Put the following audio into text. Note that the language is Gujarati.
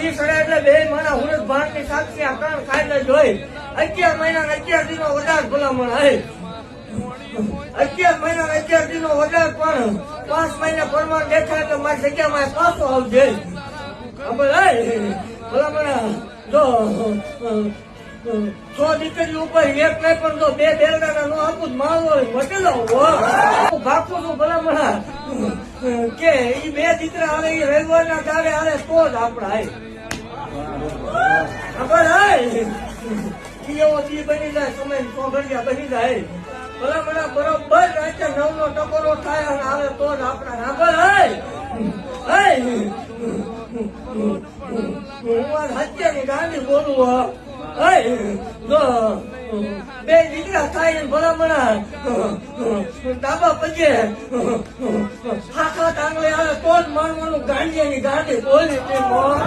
દી સડે એટલે બે મારા હુરત ભારતની સાક્ષી આ કાન કાયદે જોઈ 11 મહિના 11 દિનો વધારે ભલામણ હે 11 મહિના 11 દિનો વધારે પણ 5 મહિના પરમાન દેખાય એટલે મારી જગ્યામાં પાછો આવજે ભલામણ જો 100 દીકરી ઉપર એક નહીં પણ તો 2 બેલડાના નો આપું મારો મટેલો ભાગું છું ભલામણ કે ઈ 2 દીકરા આવે એ રવિવારના દાડે આવે તો જ આપડા એવો દી બની જાય સમય સોગડિયા બની જાય ભલામણ બરોબર રાતે 9 નો ટકોરો થાય અને આવે તો જ આપડા સાંભળ હું આ હત્યાની ગાંધી બોલું જો 2 દીકરા થાય ને ભલામણ ડાબા પગે હાથ આંગળે આવે તો જ માનવાનું ગાંધીની ગાંધી બોલી